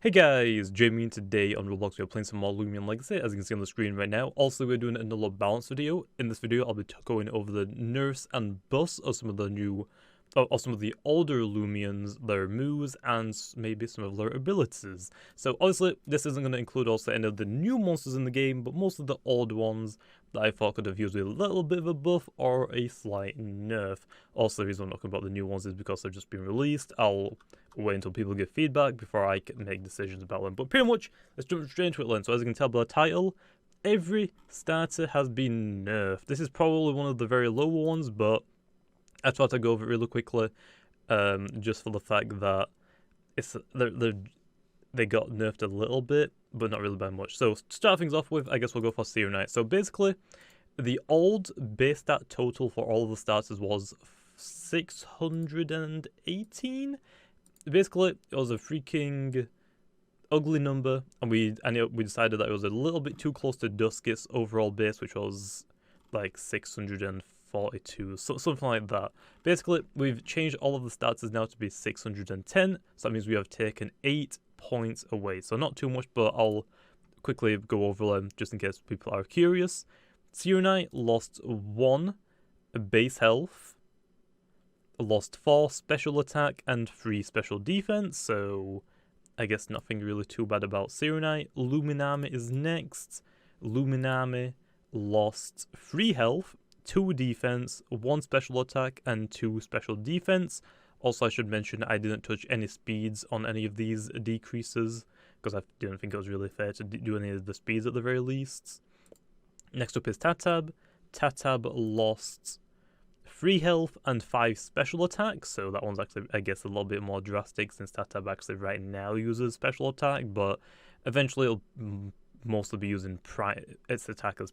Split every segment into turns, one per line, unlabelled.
Hey guys, Jamiy, and today on Roblox we are playing some more Loomian Legacy, as you can see on the screen right now. Also, we're doing another balance video. In this video, I'll be going over the nerfs and buffs of some of the new, of some of the older Loomians, their moves, and maybe some of their abilities. So obviously, this isn't going to include also any of the new monsters in the game, but most of the old ones that I thought could have used a little bit of a buff or a slight nerf. Also, the reason I'm talking about the new ones is because they're just being released. I'll wait until people give feedback before I can make decisions about them. But pretty much, let's jump straight into it then. So as you can tell by the title, every starter has been nerfed. This is probably one of the very lower ones, but I thought I'd go over it really quickly, just for the fact that they got nerfed a little bit, but not really by much. So to start things off with, I guess we'll go for Serum Knight. So basically, the old base stat total for all of the starters was 618. Basically, it was a freaking ugly number, and we decided that it was a little bit too close to Duskit's overall base, which was like 642, something like that. Basically, we've changed all of the starters now to be 610, so that means we have taken 8 points away. So not too much, but I'll quickly go over them just in case people are curious. Serum Knight lost 1 base health, lost 4 special attack and 3 special defense, so I guess nothing really too bad about Serum Knight. Loomian is next. Loomian lost 3 health, 2 defense, 1 special attack and 2 special defense. Also, I should mention I didn't touch any speeds on any of these decreases because I didn't think it was really fair to do any of the speeds at the very least. Next up is Tatab. Tatab lost 3 health and 5 special attacks, so that one's actually, I guess, a little bit more drastic since Tatab actually right now uses special attack, but eventually it'll mostly be using its attack as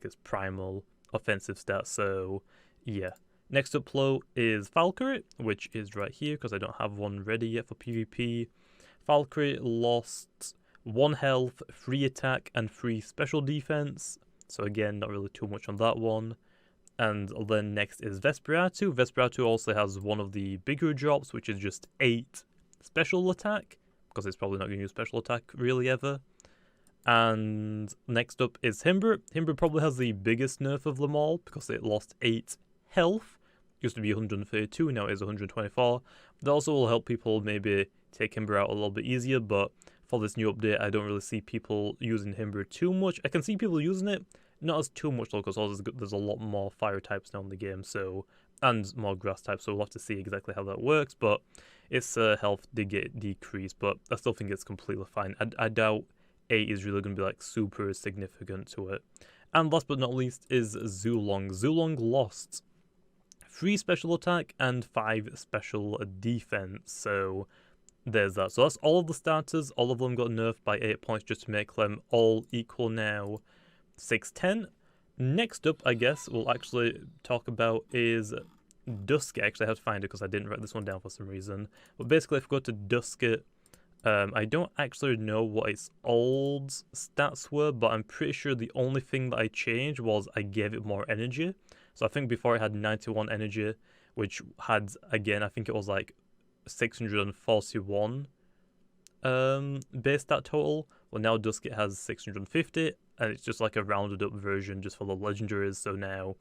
its primal offensive stat, so yeah. Next up low is Valkyrie, which is right here because I don't have one ready yet for PvP. Valkyrie lost 1 health, 3 attack and 3 special defense, so again, not really too much on that one. And then next is Vesperatu. Vesperatu also has one of the bigger drops, which is just 8 special attack, because it's probably not going to use special attack really ever. And next up is Himber. Himber probably has the biggest nerf of them all, because it lost 8 health. Used to be 132, now it is 124. That also will help people maybe take Himber out a little bit easier, but for this new update, I don't really see people using Himber too much. I can see people using it, not as too much though, because there's a lot more fire types now in the game, so, and more grass types, so we'll have to see exactly how that works, but its health did get decreased, but I still think it's completely fine. I doubt 8 is really going to be like super significant to it. And last but not least is Zhulong. Zhulong lost 3 special attack and 5 special defense, so there's that. So that's all of the starters, all of them got nerfed by 8 points just to make them all equal now. 610. Next up, I guess, we'll actually talk about is Duskit. Actually, I have to find it because I didn't write this one down for some reason. But basically, if we go to Duskit, I don't actually know what its old stats were, but I'm pretty sure the only thing that I changed was I gave it more energy. So I think before it had 91 energy, which had, again, I think it was like 641 base stat total. Well, now Duskit has 650, and it's just like a rounded up version just for the legendaries. So now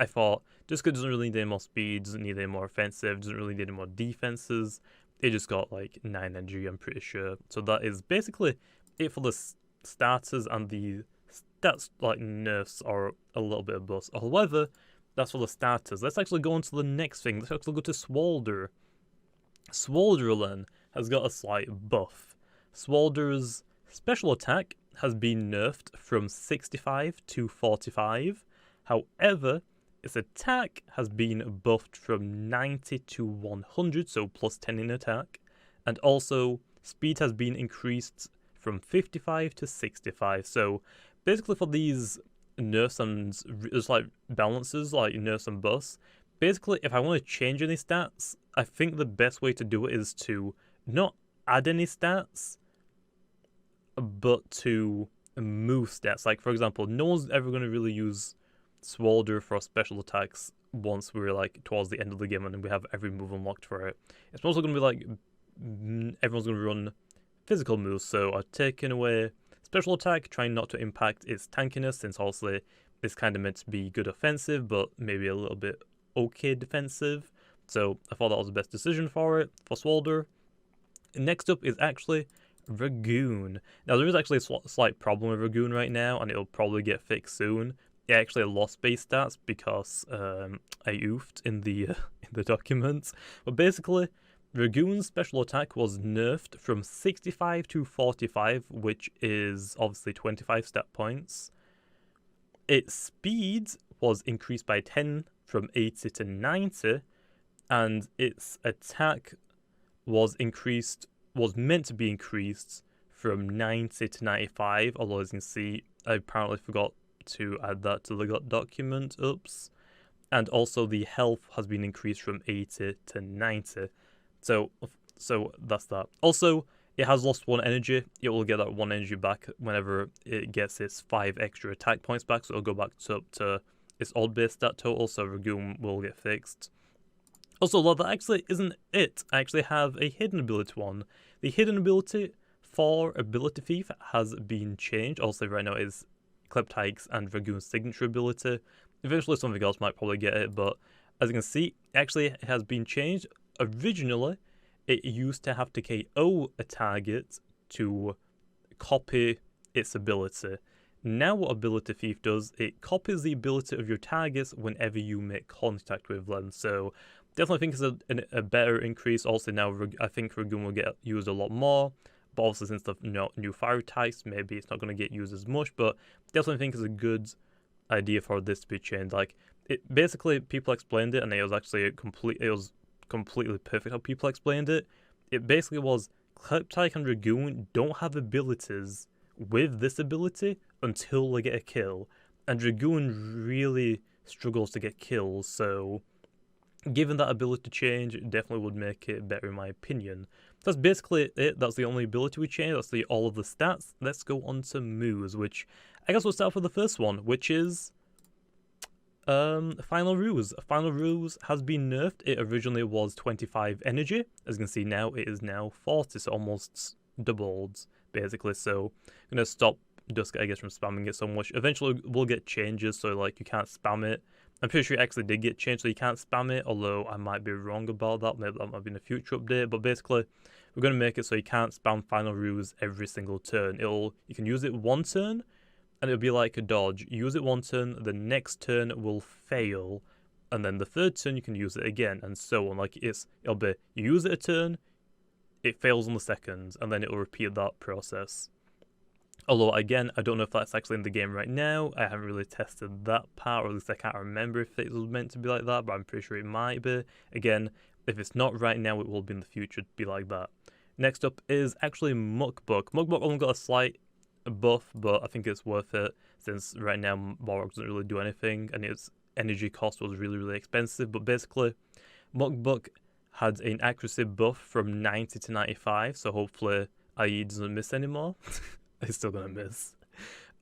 I thought Duskit doesn't really need any more speed, doesn't need any more offensive, doesn't really need any more defenses. It just got like 9 energy, I'm pretty sure. So that is basically it for the starters, and the stats like nerfs are a little bit of bust. However, that's for the starters. Let's actually go on to the next thing. Let's actually go to Smolder. Smolder then has got a slight buff. Smolder's special attack has been nerfed from 65 to 45. However, its attack has been buffed from 90 to 100, so plus 10 in attack. And also, speed has been increased from 55 to 65. So basically for these nerfs and just like balances, like nerfs and buffs, basically if I want to change any stats, I think the best way to do it is to not add any stats, but to move stats. Like, for example, no one's ever going to really use Smolder for special attacks once we're like towards the end of the game and we have every move unlocked for it. It's mostly going to be like everyone's going to run physical moves. So I've taken away special attack, trying not to impact its tankiness, since obviously it's kind of meant to be good offensive, but maybe a little bit okay defensive. So I thought that was the best decision for it, for Smolder. Next up is actually Dragoon. Now there is actually a slight problem with Dragoon right now, and it'll probably get fixed soon. It actually lost base stats because I oofed in the document. But basically, Dragoon's special attack was nerfed from 65 to 45, which is obviously 25 stat points. Its speed was increased by 10 from 80 to 90, and its attack was meant to be increased from 90 to 95, although as you can see, I apparently forgot to add that to the document, oops. And also the health has been increased from 80 to 90. So that's that. Also, it has lost 1 energy. It will get that 1 energy back whenever it gets its 5 extra attack points back, so it'll go back up to its old base stat total, so Dragoon will get fixed. Also, although that actually isn't it, I actually have a hidden ability one. The hidden ability for Ability Thief has been changed. Also, right now it is Kleptyke's and Dragoon's signature ability. Eventually something else might probably get it, but as you can see, actually it has been changed. Originally, it used to have to KO a target to copy its ability. Now what Ability Thief does, it copies the ability of your targets whenever you make contact with them. So definitely think it's a better increase. Also now I think Dragoon will get used a lot more. But also since the new fire types, maybe it's not going to get used as much. But definitely think it's a good idea for this to be changed. Like basically people explained it, and it was actually completely perfect how people explained it. It basically was Kleptyke and Dragoon don't have abilities with this ability until they get a kill, and Dragoon really struggles to get kills, so given that ability change, it definitely would make it better in my opinion. That's basically it. That's the only ability we changed. That's all of the stats. Let's go on to moves, which I guess we'll start with the first one, which is Final Ruse. Final Ruse has been nerfed. It originally was 25 energy. As you can see now, it is now 40, so almost doubled, basically. So I'm going to stop Dusk, I guess, from spamming it so much. Eventually we'll get changes, so like you can't spam it. I'm pretty sure it actually did get changed, so you can't spam it, although I might be wrong about that. Maybe that might be in a future update. But basically, we're going to make it so you can't spam Final Ruse every single turn. You can use it 1 turn, and it'll be like a dodge. You use it 1 turn, the next turn will fail, and then the 3rd turn you can use it again, and so on. Like it'll be, you use it a turn, it fails on the 2nd, and then it'll repeat that process. Although, again, I don't know if that's actually in the game right now. I haven't really tested that part, or at least I can't remember if it was meant to be like that, but I'm pretty sure it might be. Again, if it's not right now, it will be in the future to be like that. Next up is actually Mukbuk. Mukbuk only got a slight buff, but I think it's worth it, since right now Balrog doesn't really do anything, and its energy cost was really, really expensive. But basically, Mukbuk had an accuracy buff from 90 to 95, so hopefully IE doesn't miss anymore. He's still gonna miss.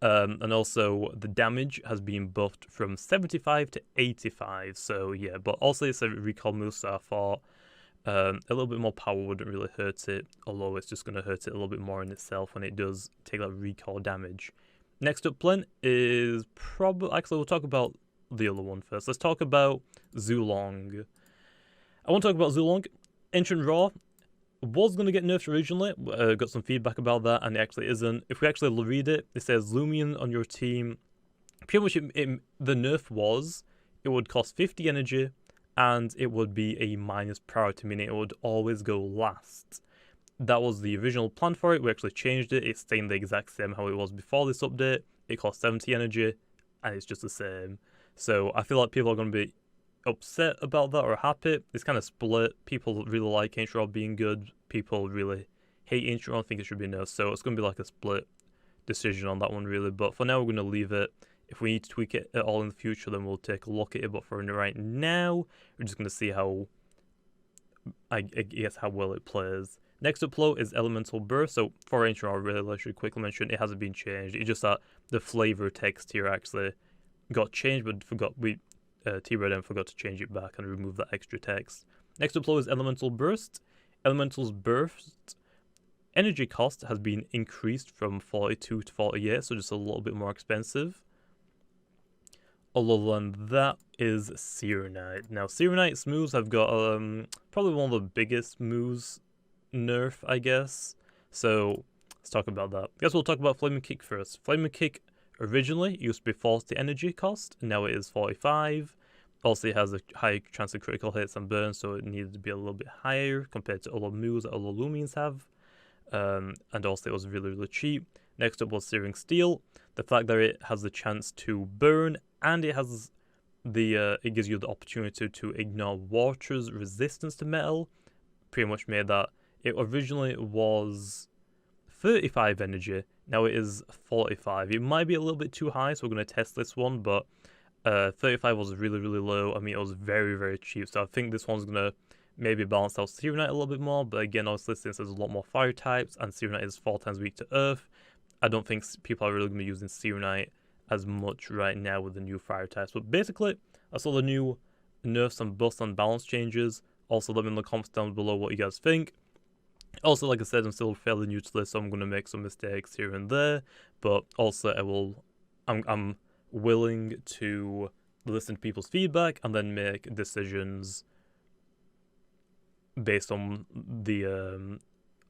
And also the damage has been buffed from 75 to 85, so yeah, but also it's a recall move, so I thought a little bit more power wouldn't really hurt it, although it's just gonna hurt it a little bit more in itself when it does take that recall damage. Next up, Plent is actually we'll talk about the other one first. Let's talk about Zhulong. I want to talk about Zhulong. Ancient Raw was going to get nerfed originally. Got some feedback about that, and it actually isn't. If we actually read it, it says Loomian on your team. Pretty much the nerf was, it would cost 50 energy, and it would be a minus priority, meaning it would always go last. That was the original plan for it. We actually changed it. It's staying the exact same how it was before this update. It costs 70 energy, and it's just the same. So I feel like people are going to be upset about that or happy. It's kind of split. People really like Ancient Raw being good. People really hate Ancient Raw and think it should be nerfed. So it's going to be like a split decision on that one, really. But for now, we're going to leave it. If we need to tweak it at all in the future, then we'll take a look at it. But for right now, we're just going to see how, I guess, how well it plays. Next up low is Elemental Burst. So for Ancient Raw, really, I should quickly mention, it hasn't been changed. It's just that the flavor text here actually got changed, but T-Red forgot to change it back and remove that extra text. Next up low is Elemental Burst. Elemental's Burst energy cost has been increased from 42 to 48, so just a little bit more expensive. Other than that is Serenite. Now, Serenite's moves have got probably one of the biggest moves nerf, I guess. So let's talk about that. I guess we'll talk about Flaming Kick first. Flaming Kick originally used to be 40 energy cost, now it is 45. Also, it has a high chance of critical hits and burns, so it needed to be a little bit higher compared to other moves that other Loomians have. And also, it was really, really cheap. Next up was Searing Steel. The fact that it has the chance to burn and it has it gives you the opportunity to ignore water's resistance to metal. Pretty much made that. It originally was 35 energy. Now it is 45. It might be a little bit too high, so we're going to test this one, but 35 was really, really low. I mean, it was very, very cheap, so I think this one's going to maybe balance out Serenite a little bit more, but again, obviously, since there's a lot more fire types, and Serenite is 4 times weak to Earth, I don't think people are really going to be using Serenite as much right now with the new fire types. But basically, that's all the new nerfs and buffs and balance changes. Also, let me know in the comments down below what you guys think. Also, like I said, I'm still fairly new to this, so I'm going to make some mistakes here and there, but also I'm willing to listen to people's feedback and then make decisions based on the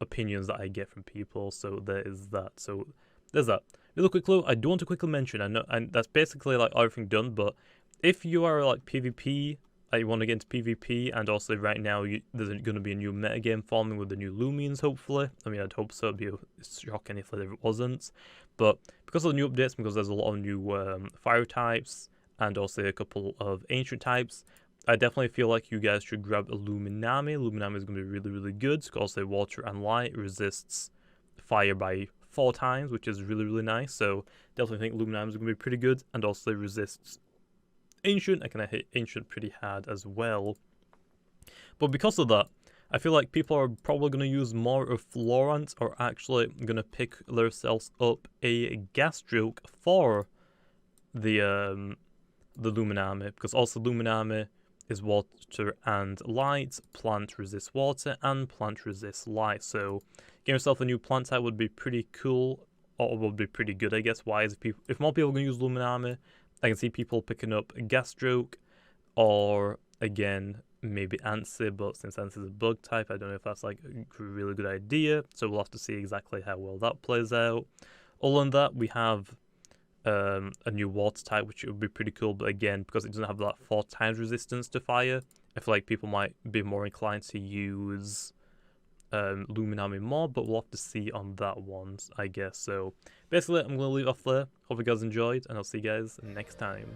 opinions that I get from people. So there is that. So there's that. Real quick clue, I do want to quickly mention, I know, and that's basically like everything done, but if you are like PvP, you want to get into PvP, and also right now there's going to be a new metagame forming with the new Loomians, hopefully. I mean, I'd hope so. It'd be shocking if it wasn't. But because of the new updates, because there's a lot of new fire types, and also a couple of ancient types, I definitely feel like you guys should grab a Luminami. Luminami is going to be really, really good, because also water and light resists fire by 4 times, which is really, really nice. So definitely think Luminami is going to be pretty good, and also resists Ancient. I can hit Ancient pretty hard as well. But because of that, I feel like people are probably going to use more of Florent, or actually going to pick themselves up a gas stroke for the Luminami, because also Luminami is water and light, plant resists water, and plant resists light. So getting yourself a new plant type would be pretty cool, or would be pretty good, I guess. Why is if more people are going to use Luminami, I can see people picking up a gas stroke, or again maybe Answer, but since Answer is a bug type, I don't know if that's like a really good idea. So we'll have to see exactly how well that plays out. Other than that, we have a new water type, which would be pretty cool, but again, because it doesn't have that 4 times resistance to fire, I feel like people might be more inclined to use Luminami more, but we'll have to see on that one, I guess. So basically, I'm going to leave off there. Hope you guys enjoyed, and I'll see you guys next time.